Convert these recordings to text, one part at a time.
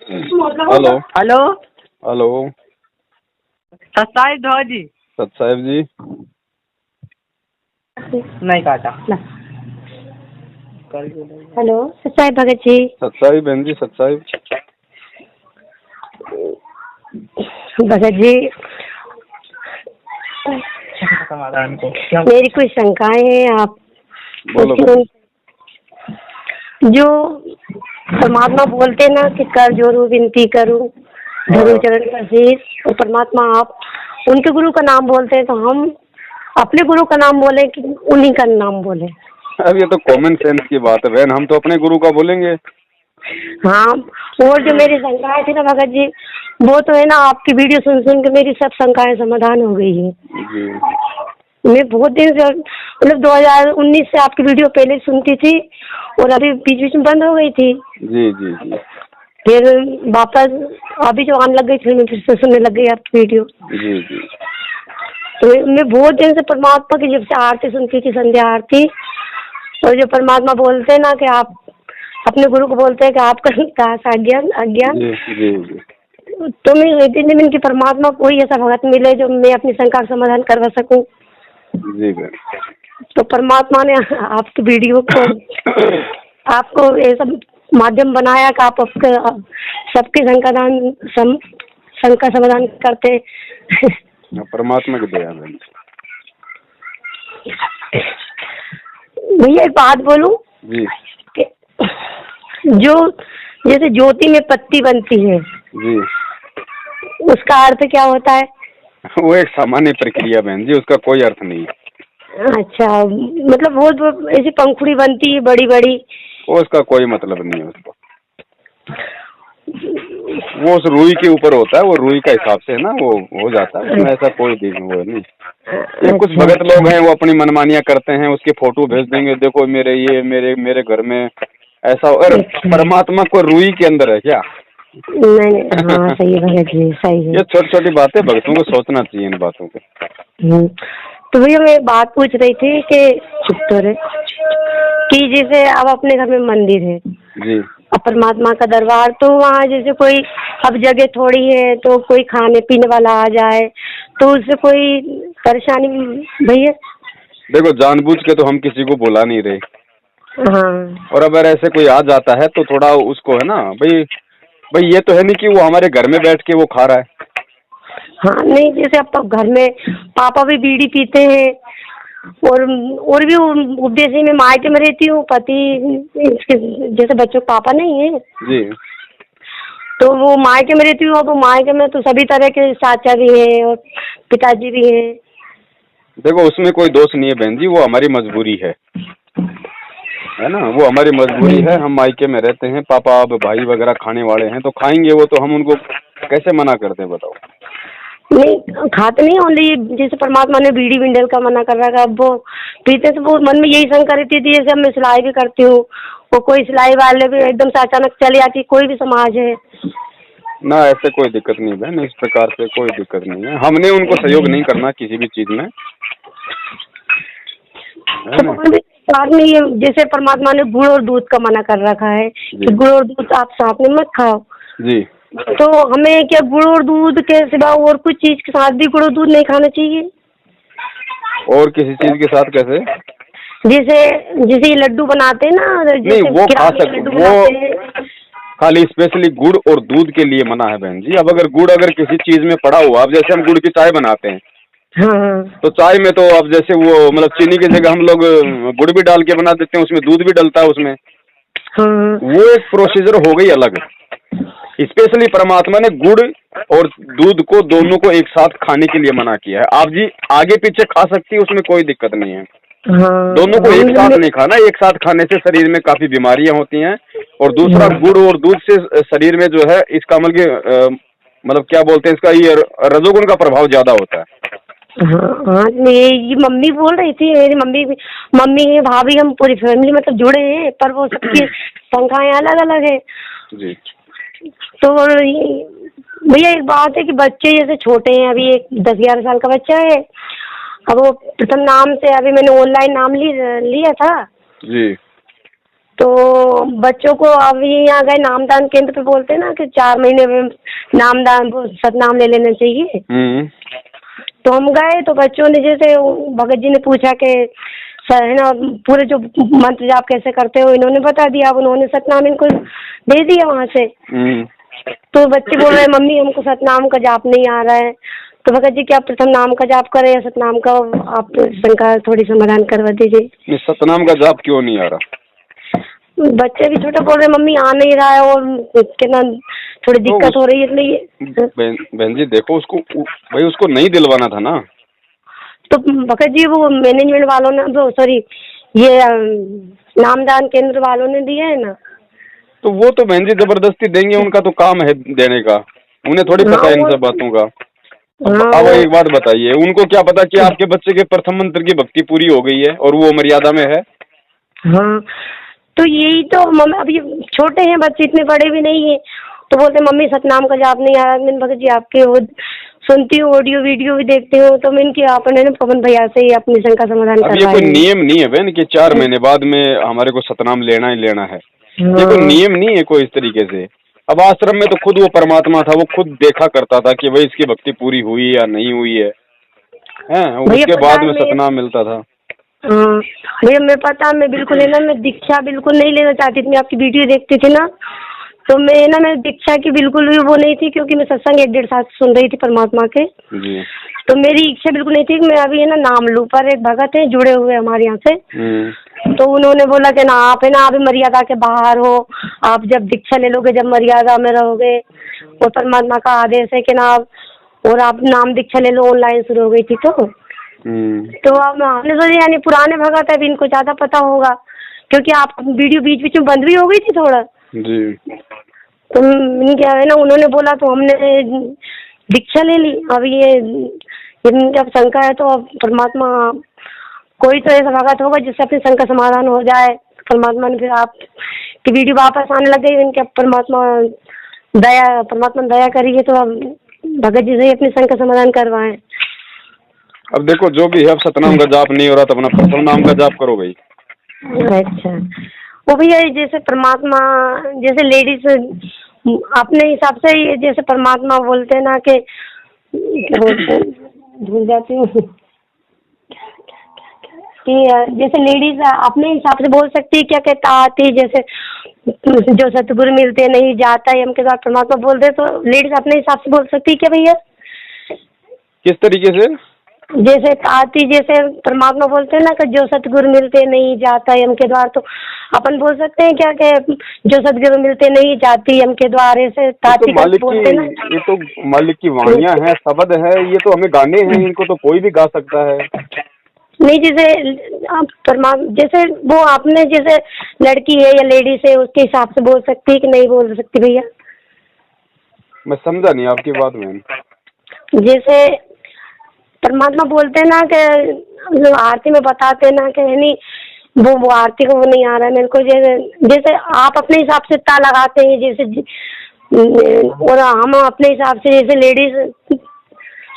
Hello hello hello. सत्ताईस धो जी। सत साहेब जी। नहीं काटा। हेलो सच्चाई भगत जी। सत्साई बहन जी, सत्साई। भगत जी समाधान को क्या मेरी कुछ शंकाएं हैं, आप बोलो उसमें जो परमात्मा बोलते ना कि कर जोरू विनती करूं धरू चरण का शीश, तो परमात्मा आप उनके गुरु का नाम बोलते हैं, तो हम अपने गुरु का नाम बोले कि उन्हीं का नाम बोले? अब ये तो कॉमन सेंस की बात है बहन, हम तो अपने गुरु का बोलेंगे। हाँ, और जो मेरी शंकाएं थी ना भगत जी, वो तो है ना आपकी वीडियो सुन सुन के मेरी सब शंकाएं समाधान हो गई है जी। मैं बहुत दिन से मतलब 2019 से आपकी वीडियो पहले सुनती थी और अभी बीच बीच में बंद हो गई थी। जी जी जी फिर वापस अभी जो आने लग गई फिर मैं फिर से सुनने लग गई आपकी वीडियो। जी जी। तो मैं बहुत दिन से परमात्मा की जब से आरती सुनती थी, संध्या आरती, और जो परमात्मा बोलते हैं ना कि आप अपने गुरु को बोलते हैं कि आपका दास अज्ञान अज्ञान, जी जी जी। तो मैं इतने दिन की परमात्मा कोई ऐसा भगत मिले जो मैं अपनी शंका का समाधान करवा सकूं। जी बहन। तो परमात्मा ने आपकी वीडियो को आपको ऐसा माध्यम बनाया कि आप सबके शंका समाधान करते। परमात्मा की दया बहन। भैया एक बात बोलूं जी कि जो जैसे ज्योति में पत्ती बनती है, जी। उसका अर्थ क्या होता है? वो एक सामान्य प्रक्रिया बहन जी, उसका कोई अर्थ नहीं है। अच्छा, मतलब वो ऐसी पंखुड़ी बनती है बड़ी बड़ी, वो उसका कोई मतलब नहीं है उसको। वो उस रुई के ऊपर होता है, वो रुई का हिसाब से है ना, वो हो जाता है उसमें, ऐसा कोई वो नहीं। ये कुछ भगत लोग हैं, वो अपनी मनमानियां करते हैं, उसके फोटो भेज देंगे, देखो मेरे ये मेरे घर में ऐसा। और परमात्मा को रुई के अंदर है क्या? नहीं, हाँ सही है भैया जी, सही है। ये छोटी छोटी बातें भक्तों को सोचना चाहिए इन बातों पे। तो भैया मैं बात पूछ रही थी कि चुप तो रहे कि जैसे अब अपने घर में मंदिर है जी। अब परमात्मा का दरबार, तो वहाँ जैसे कोई अब जगह थोड़ी है तो कोई खाने पीने वाला आ जाए तो उससे कोई परेशानी भैया? देखो जानबूझ के तो हम किसी को बुला नहीं रहे। हाँ। और अगर ऐसे कोई आ जाता है तो थोड़ा उसको है ना भाई भाई, ये तो है नहीं कि वो हमारे घर में बैठ के वो खा रहा है। हाँ नहीं, जैसे अब तो घर में पापा भी बीड़ी पीते हैं और भी उपदेश में मायके में रहती हूँ, पति जैसे बच्चों के पापा नहीं है जी। तो वो मायके में रहती हूँ। अब मायके में तो सभी तरह के चाचा भी हैं और पिताजी भी हैं। देखो उसमें कोई दोष नहीं है बहन जी, वो हमारी मजबूरी है ना, वो हमारी मजबूरी है। हम मायके में रहते हैं, पापा अब भाई वगैरह खाने वाले हैं तो खाएंगे, वो तो हम उनको कैसे मना करते हैं बताओ? नहीं खाते नहीं, ओनली जैसे परमात्मा ने बीड़ी विंडल का मना कर रखा, अब वो पीते तो वो मन में यही शंका रहती थी। जैसे अब मैं सिलाई भी करती हूँ और कोई सिलाई वाले भी एकदम से अचानक चले आती, कोई भी समाज है ना, ऐसे कोई दिक्कत नहीं बहन, इस प्रकार से कोई दिक्कत नहीं है। हमने उनको सहयोग नहीं करना किसी भी चीज में, है ना? बाद में ये जैसे परमात्मा ने गुड़ और दूध का मना कर रखा है कि गुड़ और दूध आप साथ में मत खाओ जी। तो हमें क्या गुड़ और दूध के सिवा और कुछ चीज के साथ भी गुड़ और दूध नहीं खाना चाहिए? और किसी चीज के साथ कैसे? जैसे जैसे ये लड्डू बनाते हैं ना, नहीं वो खा सकते, वो खाली स्पेशली गुड़ और दूध के लिए मना है बहन जी। अब अगर गुड़ अगर किसी चीज में पड़ा हुआ, अब जैसे हम गुड़ की चाय बनाते हैं, हाँ, तो चाय में तो अब जैसे वो मतलब चीनी की जगह हम लोग गुड़ भी डाल के बना देते हैं, उसमें दूध भी डलता है उसमें। हाँ, वो एक प्रोसीजर हो गई अलग। स्पेशली परमात्मा ने गुड़ और दूध को दोनों को एक साथ खाने के लिए मना किया है। आप जी आगे पीछे खा सकती है, उसमें कोई दिक्कत नहीं है। हाँ, दोनों को एक साथ नहीं खाना, एक साथ खाने से शरीर में काफी बीमारियां होती हैं। और दूसरा गुड़ और दूध से शरीर में जो है इसका मतलब क्या बोलते हैं इसका, ये रजोगुण का प्रभाव ज्यादा होता है। हाँ, ये मम्मी बोल रही थी, मेरी मम्मी भाभी हम पूरी फैमिली मतलब जुड़े हैं, पर वो सबकी शंकाएं अलग अलग है जी। तो भैया एक बात है कि बच्चे जैसे छोटे हैं, अभी एक 10-11 साल का बच्चा है, अब वो प्रथम नाम से अभी मैंने ऑनलाइन नाम लिया था जी। तो बच्चों को अभी यहाँ गए नामदान केंद्र पे, बोलते हैं ना कि 4 महीने में नामदान सतनाम ले लेना चाहिए। तो हम गए तो बच्चों ने, जैसे भगत जी ने पूछा कि सर है ना पूरे जो मंत्र जाप कैसे करते हो, इन्होंने बता दिया। अब उन्होंने सतनाम इनको दे दिया वहाँ से। तो बच्चे बोल रहे हैं मम्मी हमको सतनाम का जाप नहीं आ रहा है। तो भगत जी क्या प्रथम नाम का जाप करें या सतनाम का, आप शंका थोड़ी समाधान करवा दीजिए। सतनाम का जाप क्यों नहीं आ रहा? बच्चे भी छोटे बोल रहे मम्मी आ नहीं रहा है और कितना थोड़ी दिक्कत हो रही है, इसलिए। बहन जी देखो, उसको भाई उसको नहीं दिलवाना था ना। तो भगत जी वो मैनेजमेंट वालों ने, वो सॉरी ये नामदान केंद्र वालों ने दिया है ना। तो वो तो बहन जी जबरदस्ती देंगे, उनका तो काम है देने का, उन्हें थोड़ी पता है इन सब बातों का। अब एक बात बताइए, उनको क्या पता कि आपके बच्चे के प्रथम मंत्र की भक्ति पूरी हो गई है और वो मर्यादा में है? हाँ तो यही तो मम्मी, अभी छोटे हैं बच्चे, इतने बड़े भी नहीं है। तो बोलते मम्मी सतनाम का जाप नहीं आ रहा। मैंने भगत जी आपके वो सुनती हूँ, ऑडियो वीडियो भी देखती हूँ, तो मैं इनकी आपने पवन भैया से ही अपनी शंका समाधान करवाया। ये कोई नियम नहीं है बहन कि 4 महीने बाद में हमारे को सतनाम लेना ही लेना है। ये कोई नियम नहीं है कोई इस तरीके से। अब आश्रम में तो खुद वो परमात्मा था, वो खुद देखा करता था कि भाई इसकी भक्ति पूरी हुई या नहीं हुई है, उसके बाद में सतनाम मिलता था। भैया मैं पता, मैं बिल्कुल है ना, मैं दीक्षा बिल्कुल नहीं लेना चाहती थी। मैं आपकी वीडियो देखती थी ना, तो मैं दीक्षा की बिल्कुल भी वो नहीं थी, क्योंकि मैं सत्संग 1-1.5 साल सुन रही थी परमात्मा के जी। तो मेरी इच्छा बिल्कुल नहीं थी कि मैं अभी है ना नाम लूं। पर एक भगत है जुड़े हुए हमारे यहाँ से, तो उन्होंने बोला कि ना आप है ना अभी मर्यादा के बाहर हो, आप जब दीक्षा ले लोगे, जब मर्यादा में रहोगे, और परमात्मा का आदेश है कि ना और आप नाम दीक्षा ले लो। ऑनलाइन शुरू हो गई थी तो अब हमने सोचा यानी पुराने भगत है, अभी इनको ज्यादा पता होगा, क्योंकि आप वीडियो बीच बीच में बंद भी हो गई थी थोड़ा जी। तो क्या है ना, उन्होंने बोला तो हमने दीक्षा ले ली। अब ये जब शंका है तो अब परमात्मा कोई तो ऐसा भगत होगा जिससे अपनी शंका समाधान हो जाए। परमात्मा ने फिर आप की वीडियो वापस आने लग गई, इनके परमात्मा दया करिए, तो अब भगत जी से अपनी शंका समाधान करवाएं। अब देखो जो भी है, अब सतनाम का जाप नहीं हो रहा तो अपना प्रथम नाम का जाप करो भाई। अच्छा वो भैया जैसे परमात्मा, जैसे लेडीज अपने हिसाब से जैसे परमात्मा बोलते हैं ना कि भूल जाती हूँ कि जैसे लेडीज अपने हिसाब से बोल सकती है क्या कहता आती, जैसे जो सतगुरु मिलते नहीं जाता है हम के बाद परमात्मा बोल दे, तो लेडीज अपने हिसाब से बोल सकती है क्या भैया? किस तरीके से? जैसे आती, जैसे परमात्मा बोलते हैं ना कि जो सतगुरु मिलते नहीं जाता यम के द्वार, तो अपन बोल सकते हैं क्या कि जो सतगुरु मिलते नहीं जाती यम के द्वार, ऐसे ताती बोलते हैं ना। ये तो मालिक की वाणियां हैं, शब्द है, ये तो हमें गाने हैं, इनको तो कोई भी गा सकता है। नहीं जैसे आप परमात्मा, जैसे वो आपने जैसे लड़की है या लेडीज है उसके हिसाब से बोल सकती है कि नहीं बोल सकती भैया? मैं समझा नहीं आपकी बात में। जैसे परमात्मा बोलते हैं ना कि आरती में बताते हैं ना कि नहीं वो आरती को वो नहीं आ रहा है मेरे को, जैसे आप अपने हिसाब से ता लगाते हैं जैसे, और हम अपने हिसाब से जैसे लेडीज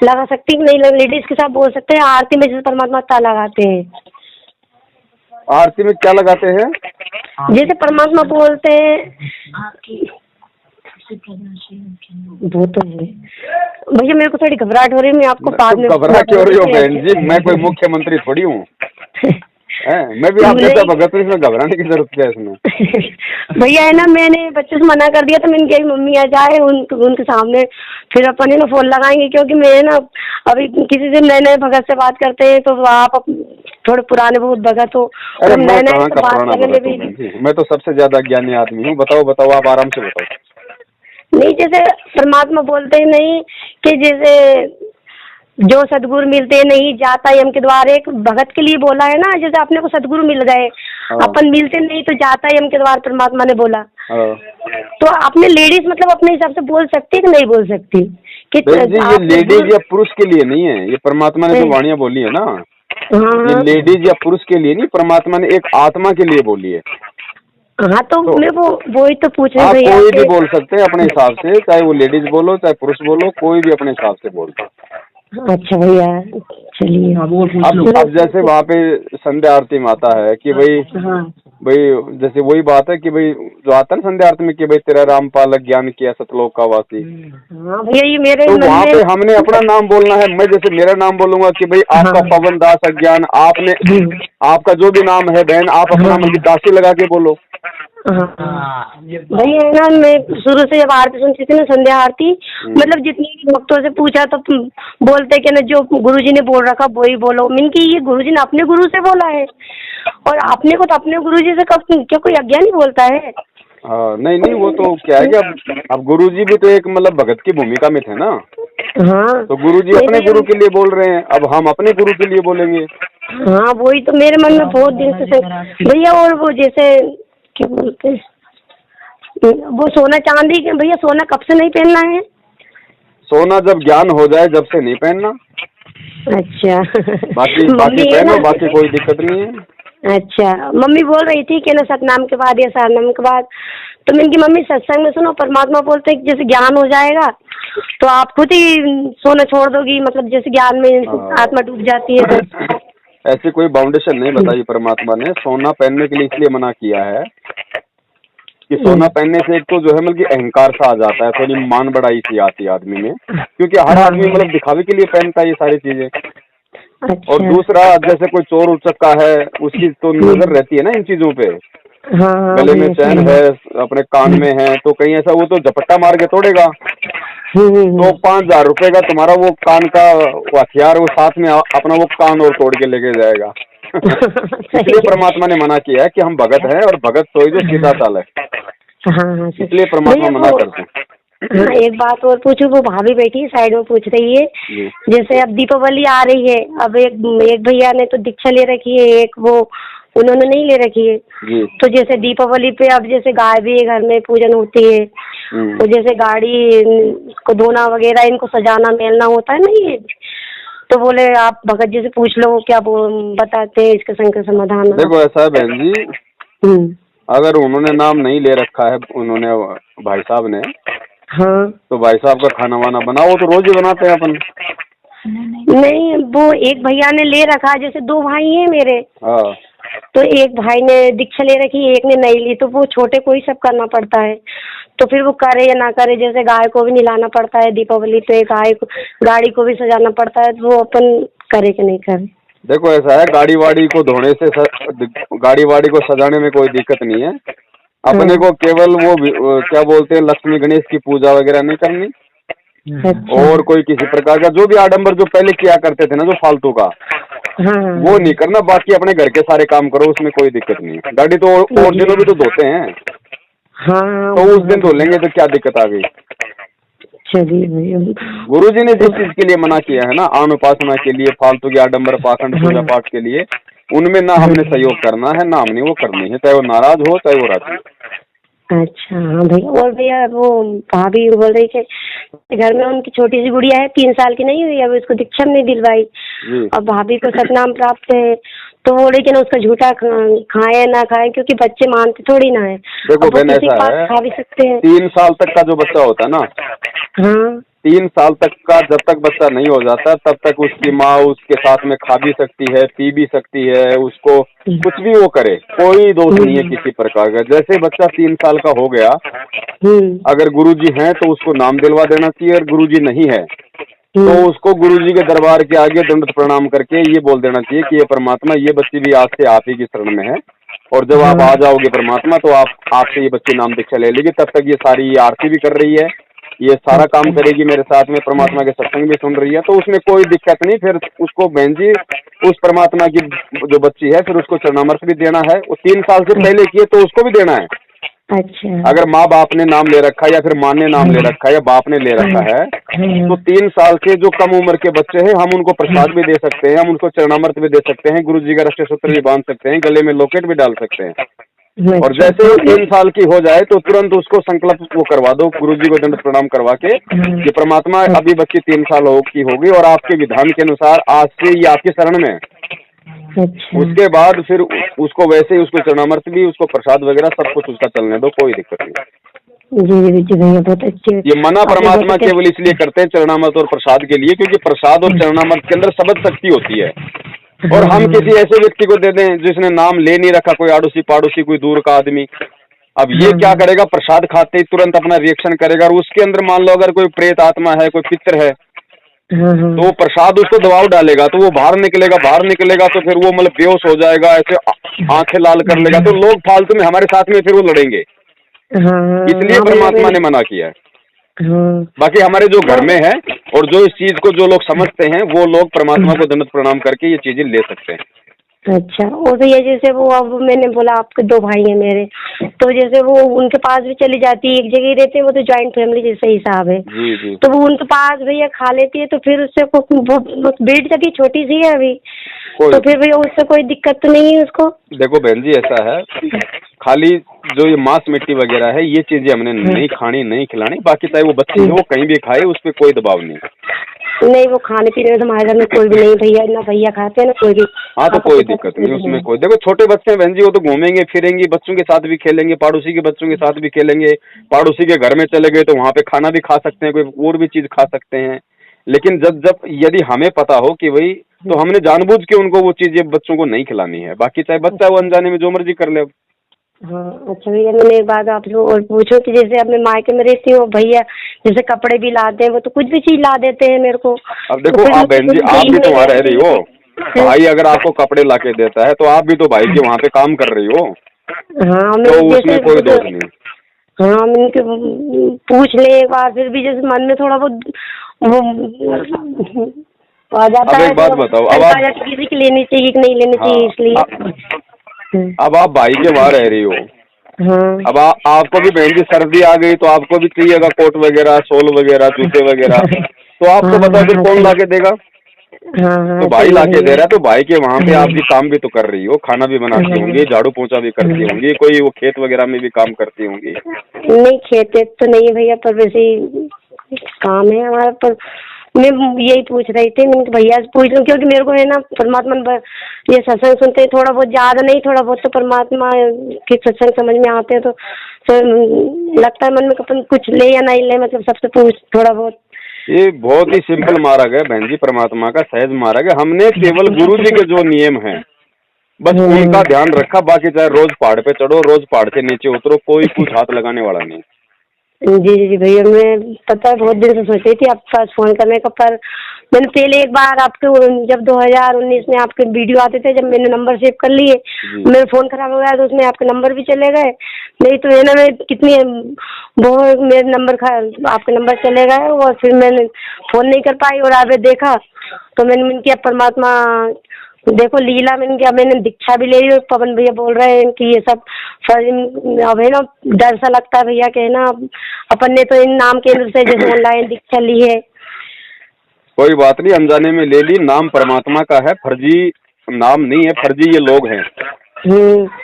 लगा सकती नहीं, लेडीज के साथ बोल सकते हैं आरती में जैसे परमात्मा ता लगाते हैं। आरती में क्या लगाते हैं? जैसे परमात्मा बोलते हैं वो तो है भैया, मेरे को थोड़ी घबराहट हो रही है, मैं आपको बाद में। घबराहट क्यों रही हो बहन जी, मैं कोई मुख्यमंत्री थोड़ी हूँ मैं भी आप जैसा भगत हूँ, इसमें घबराने की जरूरत क्या है इसमें? भैया है ना, मैंने बच्चों से मना कर दिया, तो मैंने कही मम्मी आ जाए उनके सामने फिर अपन है ना फोन लगाएंगे, क्योंकि मैं ना अभी किसी से नए नए भगत से बात करते हैं, तो आप थोड़े पुराने बहुत भगत हो, अरे मैं कहाँ का पुराना भगत हूँ, मैं तो सबसे ज्यादा ज्ञानी आदमी हूँ। बताओ आप आराम से बताओ। नहीं जैसे परमात्मा बोलते हैं नहीं कि जैसे जो सदगुरु मिलते नहीं जाता यम के द्वार, एक भगत के लिए बोला है ना, जैसे अपने को सदगुरु मिल गए, अपन मिलते नहीं तो जाता यम के द्वार, परमात्मा ने बोला। तो अपने लेडीज मतलब अपने हिसाब से बोल सकती है कि नहीं बोल सकती? कि ये लेडीज या पुरुष के लिए नहीं है, ये परमात्मा ने जो वाणियां बोली है ना, ये लेडीज या पुरुष के लिए नहीं, परमात्मा ने एक आत्मा के लिए बोली है। हाँ तो मैं वो ही तो पूछ रही हूँ। कोई भी बोल सकते हैं अपने हिसाब से, चाहे वो लेडीज बोलो चाहे पुरुष बोलो, कोई भी अपने हिसाब से बोलता है। अच्छा भैया चलिए। अब जैसे वहाँ पे संध्या आरती में आता है कि भाई भाई जैसे वही बात है कि भाई जो आता है ना संध्या आरती में कि भाई तेरा राम पालक ज्ञान किया सतलोक का वासी, हाँ भैया ये मेरे तो मन वहाँ में। पे हमने अपना नाम बोलना है। मैं जैसे मेरा नाम बोलूंगा कि भाई आपका हाँ। पवन दास अज्ञान, आपने आपका जो भी नाम है बहन, आप अपना हाँ। मतलब दासी लगा के बोलो। हाँ ये भैया है ना, मैं शुरू से जब आरती सुनती थी ना, संध्या आरती, मतलब जितनी भी भक्तों से पूछा तो बोलते कि ना जो गुरुजी ने बोल रखा वही बोलो। मीन की ये गुरुजी ने अपने गुरु से बोला है, और अपने को तो अपने गुरुजी से कब क्या कोई अज्ञानी बोलता है। हाँ नहीं नहीं, वो तो क्या है कि अब गुरुजी भी तो एक मतलब भगत की भूमिका में थे ना, हाँ तो गुरुजी अपने गुरु के लिए बोल रहे हैं, अब हम अपने गुरु के लिए बोलेंगे। हाँ वही तो मेरे मन में बहुत दिन से भैया। और वो जैसे क्या बोलते हैं, वो सोना चांदी के भैया, सोना कब से नहीं पहनना है? सोना जब ज्ञान हो जाए जब से नहीं पहनना। अच्छा बाकी मम्मी है पहनो, ना, बाकी कोई दिक्कत नहीं है। अच्छा मम्मी बोल रही थी कि ना सतनाम के बाद या सारनाम के बाद, तो मैंने की मम्मी सत्संग में सुनो, परमात्मा बोलते हैं कि जैसे ज्ञान हो जाएगा तो आप खुद ही सोना छोड़ दोगी, मतलब जैसे ज्ञान में आत्मा डूब जाती है तो। ऐसी कोई बाउंडेशन नहीं बताई परमात्मा ने। सोना पहनने के लिए इसलिए मना किया है कि सोना पहनने से एक तो जो है मतलब कि अहंकार सा आ जाता है, थोड़ी मान बढ़ाई सी आती है आदमी में, क्योंकि हर आदमी मतलब दिखावे के लिए पहनता है ये सारी चीजें। अच्छा। और दूसरा, जैसे कोई चोर उचक्का है उसकी तो नजर रहती है ना इन चीजों पे। हाँ गले में चैन है, अपने कान में है, तो कहीं ऐसा वो तो झपट्टा मार के तोड़ेगा, तो 5,000 रुपए का तुम्हारा वो कान का वो हथियार वो साथ में अपना वो कान और तोड़ के लेके जाएगा। इसलिए परमात्मा ने मना किया है कि हम भगत हैं और भगत सोई जो सीधा चाल है। हाँ इसलिए परमात्मा मना करते हैं। हाँ एक बात और पूछूं, वो भाभी बैठी साइड में पूछ रही है, जैसे अब दीपावली आ रही है, अब एक भैया ने तो दीक्षा ले रखी है, एक वो उन्होंने नहीं ले रखी है। तो जैसे दीपावली पे अब जैसे गाय भी घर में पूजन होती है, तो जैसे गाड़ी को धोना वगैरह, इनको सजाना मेलना होता है ना ये, तो बोले आप भगत जी से पूछ लो क्या बताते हैं इसके संग समाधान। देखो ऐसा है बहन जी, अगर उन्होंने नाम नहीं ले रखा है, उन्होंने भाई साहब ने, हाँ तो भाई साहब का खाना वाना बनाओ, तो रोज ही बनाते हैं अपन। नहीं वो एक भैया ने ले रखा, जैसे 2 भाई हैं मेरे, हाँ तो एक भाई ने दीक्षा ले रखी, एक ने नहीं ली, तो वो छोटे को ही सब करना पड़ता है। तो फिर वो करे या ना करे, जैसे गाय को भी नहलाना पड़ता है दीपावली पे, गाय को गाड़ी को भी सजाना पड़ता है, तो वो अपन करे कि नहीं करे। देखो ऐसा है, गाड़ी वाड़ी को धोने से गाड़ी वाड़ी को सजाने में कोई दिक्कत नहीं है। अपने को केवल वो क्या बोलते हैं लक्ष्मी गणेश की पूजा वगैरह नहीं करनी। अच्छा। और कोई किसी प्रकार का जो भी आडंबर जो पहले किया करते थे ना, जो फालतू का, वो नहीं करना। बाकी अपने घर के सारे काम करो, उसमें कोई दिक्कत नहीं। गाड़ी तो और दिनों भी तो धोते हैं, तो उस दिन धो लेंगे तो क्या दिक्कत आ गई। चलिए गुरुजी ने जिस चीज के लिए मना किया है ना, आन उपासना के लिए, फालतू की आडंबर पाखंड पूजा पाठ के लिए, उनमें ना हमने सहयोग करना है, ना हमने वो करनी है, चाहे वो नाराज हो चाहे वो राजी हो। अच्छा हाँ भैया। और भैया वो भाभी बोल रही थी घर में उनकी छोटी सी गुड़िया है, 3 साल की नहीं हुई, अब उसको दीक्षा नहीं दिलवाई, और भाभी को सतनाम प्राप्त है, तो वो लेकिन उसका झूठा खाए ना खाए, क्योंकि बच्चे मानते थोड़ी ना है। देखो बहन ऐसा है, खा भी सकते हैं। 3 साल तक का जो बच्चा होता है ना, हाँ 3 साल तक का जब तक बच्चा नहीं हो जाता तब तक उसकी माँ उसके साथ में खा भी सकती है, पी भी सकती है, उसको कुछ भी वो करे, कोई दोष नहीं है किसी प्रकार का। जैसे बच्चा 3 साल का हो गया, अगर गुरुजी हैं तो उसको नाम दिलवा देना चाहिए, और गुरुजी नहीं है तो उसको गुरुजी के दरबार के आगे दंड प्रणाम करके ये बोल देना चाहिए कि ये परमात्मा, ये बच्ची भी आज से आप ही की शरण में है, और जब आप आ जाओगे परमात्मा तो आपसे ये बच्ची नाम दीक्षा ले लेगी। तब तक ये सारी आरती भी कर रही है, ये सारा काम करेगी मेरे साथ में, परमात्मा के सत्संग भी सुन रही है, तो उसमें कोई दिक्कत नहीं। फिर उसको बहन जी उस परमात्मा की जो बच्ची है फिर उसको चरणामृत भी देना है, वो 3 साल से पहले किए तो उसको भी देना है। अच्छा। अगर माँ बाप ने नाम ले रखा है या फिर माँ ने नाम ले रखा है या बाप ने ले रखा है, तो 3 साल के जो कम उम्र के बच्चे हैं हम उनको प्रसाद भी दे सकते हैं, हम उनको चरणामृत भी दे सकते हैं, गुरुजी का रक्षा सूत्र भी बांध सकते हैं, गले में लॉकेट भी डाल सकते हैं। और जैसे वो 3 साल की हो जाए तो तुरंत उसको संकल्प वो करवा दो, गुरुजी को दंड प्रणाम करवा के कि परमात्मा अभी बच्ची 3 साल की होगी और आपके विधान के अनुसार आज से ये आपके शरण में। अच्छा। उसके बाद फिर उसको वैसे ही उसको चरणामृत भी, उसको प्रसाद वगैरह सब कुछ उसका चलने दो, कोई दिक्कत नहीं। जी जी भैया बहुत अच्छे। ये मना परमात्मा केवल इसलिए करते हैं चरणामृत और प्रसाद के लिए, क्योंकि प्रसाद और चरणामृत के अंदर शब्द शक्ति होती है। और हम किसी ऐसे व्यक्ति को दे दें जिसने नाम ले नहीं रखा, कोई आड़ोसी पाड़ोसी, कोई दूर का आदमी, अब ये क्या करेगा, प्रसाद खाते ही तुरंत अपना रिएक्शन करेगा, और उसके अंदर मान लो अगर कोई प्रेत आत्मा है, कोई पितर है, तो वो प्रसाद उसको दबाव डालेगा, तो वो बाहर निकलेगा तो फिर वो मतलब बेहोश हो जाएगा, ऐसे आंखें लाल कर लेगा, तो लोग फालतू में हमारे साथ में फिर वो लड़ेंगे। इसलिए परमात्मा ने मना किया है। बाकी हमारे जो घर में है और जो इस चीज को जो लोग समझते हैं, वो लोग परमात्मा को दंडवत प्रणाम करके ये चीजें ले सकते हैं। अच्छा, और भैया जैसे वो अब मैंने बोला आपके 2 भाई हैं मेरे, तो जैसे वो उनके पास भी चली जाती है, एक जगह ही रहते हैं, वो तो ज्वाइंट फैमिली जैसे हिसाब है। जी। तो वो उनके पास भैया खा लेती है, तो फिर उससे बेट जगह छोटी सी है अभी, तो फिर भैया उससे कोई दिक्कत तो नहीं है उसको? देखो बहन जी, ऐसा है, खाली जो ये मांस मिट्टी वगैरह है, ये चीजें हमने नहीं खानी, नहीं खिलानी। बाकी चाहे वो बच्ची हो, कहीं भी खाए, उस पर कोई दबाव नहीं। नहीं, वो खाने पीने में हमारे घर में कोई भी नहीं भैया, ना भैया खाते हैं ना कोई भी। हाँ, तो कोई दिक्कत नहीं उसमें। कोई देखो, छोटे बच्चे हैं बहन जी, वो तो घूमेंगे फिरेंगे, बच्चों के साथ भी खेलेंगे, पड़ोसी के बच्चों के साथ भी खेलेंगे, पड़ोसी के घर में चले गए तो वहाँ पे खाना भी खा सकते हैं, कोई और भी चीज खा सकते हैं। लेकिन जब यदि हमें पता हो कि भाई, तो हमने जानबूझ के उनको वो चीजें बच्चों को नहीं खिलानी है। बाकी चाहे बच्चा वो अनजाने में जो मर्जी कर ले। हाँ, अच्छा भैया, मैंने एक बात आपसे और पूछो कि जैसे अब मैं मायके में रहती हूँ, भैया जैसे कपड़े भी लाते हैं, वो तो कुछ भी चीज ला देते हैं मेरे को। अब देखो तो आप बहन जी, आप भी तो वहाँ रह रही हो, भाई अगर आपको कपड़े ला के देता है तो आप भी तो भाई के वहाँ पे काम कर रही हो। हाँ, तो उसमें कोई दोष नहीं। हाँ, हम इनके पूछ ले एक बार, फिर भी जैसे मन में थोड़ा बहुत वो आ जाता है। एक बात बताओ, अब आप किसी की लेनी चाहिए कि नहीं लेनी चाहिए, इसलिए। अब आप भाई के वहाँ रह रही हो। अब आपको भी बहन जी सर्दी आ गई तो आपको भी चाहिएगा कोट वगैरह, शॉल वगैरह, जूते वगैरह, तो आपको बताओ फिर कौन ला के देगा? तो भाई ला के दे रहा है, तो भाई के वहाँ पे आप भी काम भी तो कर रही हो, खाना भी बनाती होंगी, झाड़ू पोंछा भी करती होंगी, कोई वो खेत वगैरह में भी काम करती होंगी। नहीं, खेत तो नहीं है भैया, पर वैसे ही काम है हमारा। पर मैं यही पूछ रही थी, मैं भैया से पूछ लूं, क्योंकि मेरे को है ना परमात्मा ये सत्संग सुनते हैं, थोड़ा बहुत, ज्यादा नहीं, थोड़ा बहुत तो परमात्मा के सत्संग समझ में आते हैं, तो लगता है मन में अपन कुछ ले या नहीं ले, मतलब सबसे पूछ थोड़ा बहुत। ये बहुत ही सिंपल मार्ग है बहन जी, परमात्मा का सहज मार्ग है। हमने केवल गुरु जी के जो नियम हैं बस उनका ध्यान रखा। बाकी चाहे रोज पहाड़ पे चढ़ो, रोज पहाड़ से नीचे उतरो, कोई कुछ हाथ लगाने वाला नहीं। जी भैया, मैं पता है बहुत दिन से सोच रही थी आपके पास फोन करने का, पर मैंने पहले एक बार आपके जब 2019 में आपके वीडियो आते थे, जब मैंने नंबर सेव कर लिए, मेरा फोन खराब हो गया तो उसमें आपके नंबर भी चले गए। नहीं तो है ना, मैं कितनी वो मेरे नंबर आपके नंबर चले गए, और फिर मैंने फोन नहीं कर पाई, और आपने देखा तो मैंने किया परमात्मा देखो लीला, मैंने दीक्षा भी ले ली, और पवन भैया बोल रहे हैं कि ये सब अब है ना, डर सा लगता है भैया के, है ना, अपन ने तो इन नाम केंद्र से जैसे ऑनलाइन दीक्षा ली है। कोई बात नहीं, अनजाने में ले ली, नाम परमात्मा का है, फर्जी नाम नहीं है, फर्जी ये लोग हैं।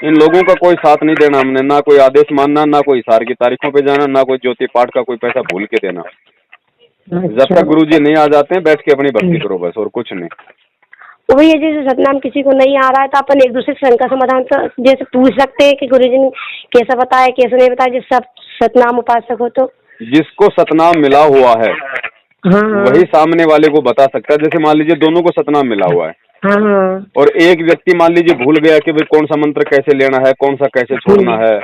इन लोगों का कोई साथ नहीं देना हमने, ना कोई आदेश मानना, ना कोई इशार की तारीखों पे जाना, ना कोई ज्योति पाठ का कोई पैसा भूल के देना। जब तक गुरुजी नहीं आ जाते हैं, बैठ के अपनी भक्ति करो बस, और कुछ नहीं। तो भैया जैसे सतनाम किसी को नहीं आ रहा है, तो अपन एक दूसरे से शंका समाधान तो जैसे पूछ सकते हैं कि गुरुजी ने कैसा बताया, कैसे नहीं बताया, जिससे आप सतनाम उपासक हो तो। जिसको सतनाम मिला हुआ है वही सामने वाले को बता सकता है। जैसे मान लीजिए दोनों को सतनाम मिला हुआ है, और एक व्यक्ति मान लीजिए भूल गया कि भाई कौन सा मंत्र कैसे लेना है, कौन सा कैसे छोड़ना है,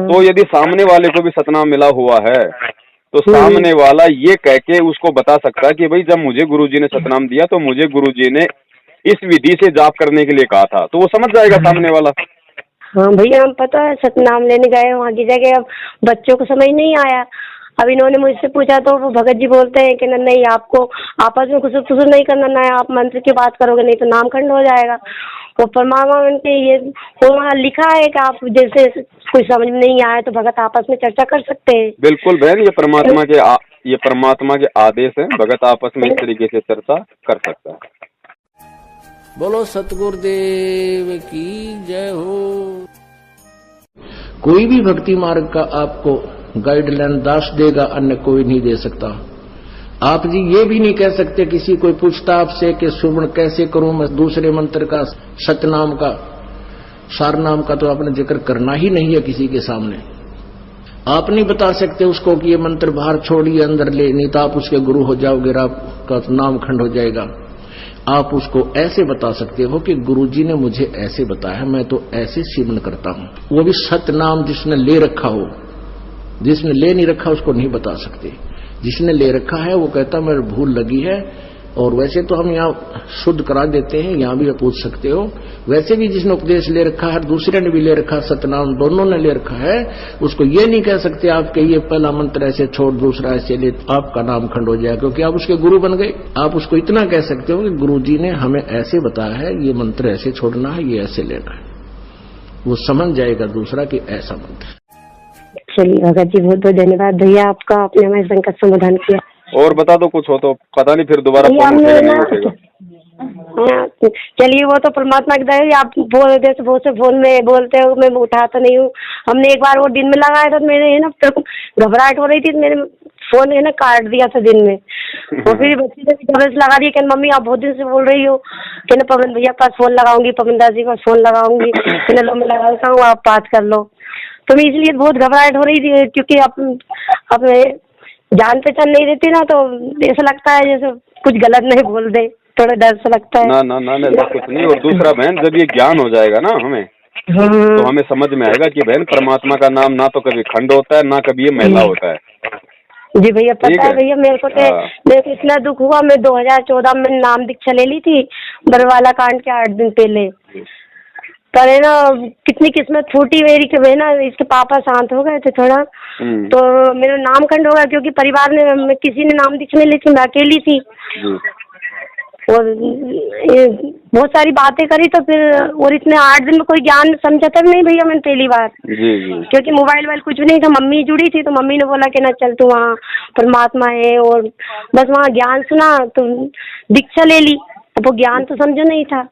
तो यदि सामने वाले को भी सतनाम मिला हुआ है तो सामने वाला ये कह के उसको बता सकता है कि भाई जब मुझे गुरुजी ने सतनाम दिया तो मुझे गुरुजी ने इस विधि से जाप करने के लिए कहा था, तो वो समझ जाएगा सामने वाला। हाँ भैया, हम पता है सतनाम लेने गए वहाँ की जगह, अब बच्चों को समझ नहीं आया। अब इन्होंने मुझसे पूछा तो वो भगत जी बोलते हैं कि नहीं, आपको आपस में कुछ नहीं करना, ना आप मंत्र की बात करोगे, नहीं तो नामखंड हो जाएगा। वो परमात्मा के ये वहाँ लिखा है कि आप जैसे कुछ समझ में नहीं आया तो भगत आपस में चर्चा कर सकते हैं। बिल्कुल बहन, ये परमात्मा के आदेश है, भगत आपस में इस तरीके से चर्चा कर सकता है। बोलो सतगुरुदेव की जय हो। कोई भी भक्ति मार्ग का आपको गाइडलाइन दास देगा, अन्य कोई नहीं दे सकता। आप जी ये भी नहीं कह सकते, किसी कोई पूछता आपसे कि सुमन कैसे करूं मैं दूसरे मंत्र का, सतनाम का, सारनाम का, तो आपने जिक्र करना ही नहीं है किसी के सामने। आप नहीं बता सकते उसको कि ये मंत्र बाहर छोड़िए अंदर ले, नहीं तो आप उसके गुरु हो जाओगे, आपका नाम खंड हो जाएगा। आप उसको ऐसे बता सकते हो कि गुरुजी ने मुझे ऐसे बताया, मैं तो ऐसे सिमरन करता हूं। वो भी सतनाम जिसने ले रखा हो, जिसने ले नहीं रखा उसको नहीं बता सकते। जिसने ले रखा है वो कहता मेरे भूल लगी है। और वैसे तो हम यहाँ शुद्ध करा देते हैं, यहाँ भी आप पूछ सकते हो। वैसे भी जिसने उपदेश ले रखा है, दूसरे ने भी ले रखा, सतनाम दोनों ने ले रखा है, उसको ये नहीं कह सकते आपके ये पहला मंत्र ऐसे छोड़ दूसरा ऐसे ले, आपका नाम खंड हो जाएगा, क्योंकि आप उसके गुरु बन गए। आप उसको इतना कह सकते हो कि गुरु जी ने हमें ऐसे बताया है, ये मंत्र ऐसे छोड़ना है, ये ऐसे लेना है। वो समझ जाएगा दूसरा कि ऐसा मंत्र। चलिए भगत जी, बहुत बहुत धन्यवाद भैया आपका, आपने हमारे संकट समाधान किया। और बता दो कुछ हो तो, पता नहीं फिर दोबारा फोन उठेगा नहीं उठेगा। हाँ, चलिए वो तो परमात्मा की दया है। आप बोल जैसे बहुत से फोन में बोलते हो, मैं उठाता नहीं हूँ। हमने एक बार वो दिन में लगाया था, मेरे है ना तो घबराहट हो रही थी, मेरे फोन है ना काट दिया था दिन में। और फिर बच्ची ने जबरदस्त लगा दिया कि मम्मी आप बहुत दिन से बोल रही हो कि ना पवन भैया पास फोन लगाऊंगी, पवन दास जी पास फोन लगाऊंगी, कि ना लो मैं लगाता हूँ, आप बात कर लो। तो मैं इसलिए बहुत घबराहट हो रही थी, क्योंकि अब जान पहचान नहीं रहती ना, तो ऐसा लगता है जैसे कुछ गलत नहीं बोल दे, थोड़ा डर सा लगता है। ना ना ना ऐसा कुछ नहीं। और दूसरा बहन, जब ये ज्ञान हो जाएगा ना हमें, तो हमें समझ में आएगा कि बहन परमात्मा का नाम ना तो कभी खंड होता है, ना कभी ये मैला होता है। जी भैया, पता है भैया मेरे को इतना दुख हुआ। मैं 2014 में नाम दीक्षा ले ली थी, बरवाला कांड के 8 दिन पहले। पर है ना कितनी किस्मत फूटी मेरी कि है ना इसके पापा शांत हो गए थे थोड़ा, तो मेरा नाम खंड हो गया, क्योंकि परिवार ने किसी ने नाम दीक्षा नहीं ली थी, मैं अकेली थी। और बहुत सारी बातें करी, तो फिर और इतने 8 दिन में कोई ज्ञान समझा था नहीं भैया मैंने पहली बार। क्योंकि मोबाइल वाइल कुछ भी नहीं था, मम्मी जुड़ी थी, तो मम्मी ने बोला कि ना चल तू वहाँ परमात्मा है, और बस वहाँ ज्ञान सुना तो दीक्षा ले ली। अब वो ज्ञान तो समझो नहीं था।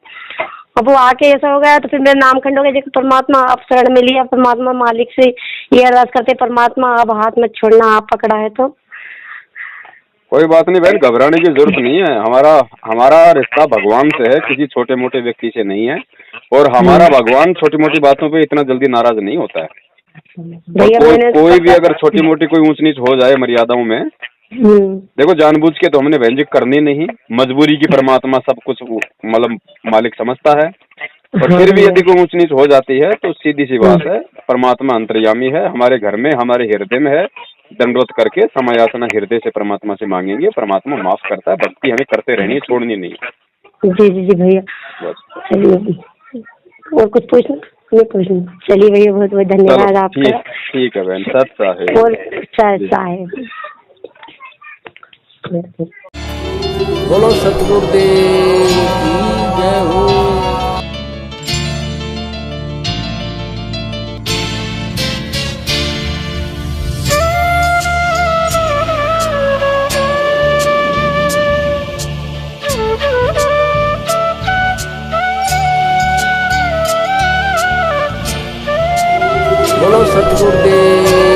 अब वो आके ऐसा हो गया, तो फिर मेरा नाम खंड हो गया। देखो परमात्मा आप शरण में लिया, परमात्मा मालिक से ये अरदास करते, परमात्मा अब हाथ मत छोड़ना, आप पकड़ा है तो। कोई बात नहीं बहन, घबराने की जरूरत नहीं है। हमारा रिश्ता भगवान से है, किसी छोटे मोटे व्यक्ति से नहीं है। और हमारा भगवान छोटी मोटी बातों पे इतना जल्दी नाराज नहीं होता है। कोई भी अगर छोटी मोटी कोई ऊंच नीच हो जाए मर्यादाओं में, देखो जानबूझ के तो हमने बहन जी करनी नहीं, मजबूरी की परमात्मा सब कुछ मतलब मालिक समझता है। और फिर भी यदि कोई ऊंच नीच हो जाती है तो सीधी सी बात है, परमात्मा अंतर्यामी है, हमारे घर में हमारे हृदय में है। दंडवत करके समयासना हृदय से परमात्मा से मांगेंगे, परमात्मा माफ करता है। भक्ति हमें करते रहनी है, छोड़नी नहीं। जी जी जी भैया, चलिए और कुछ पूछना? नहीं पूछना। चलिए भैया, बहुत बहुत धन्यवाद आपका। ठीक है बहन, सत साहेब। और साहेब बोलो सतगुरुदेव की जय हो। बोलो सतगुरुदेव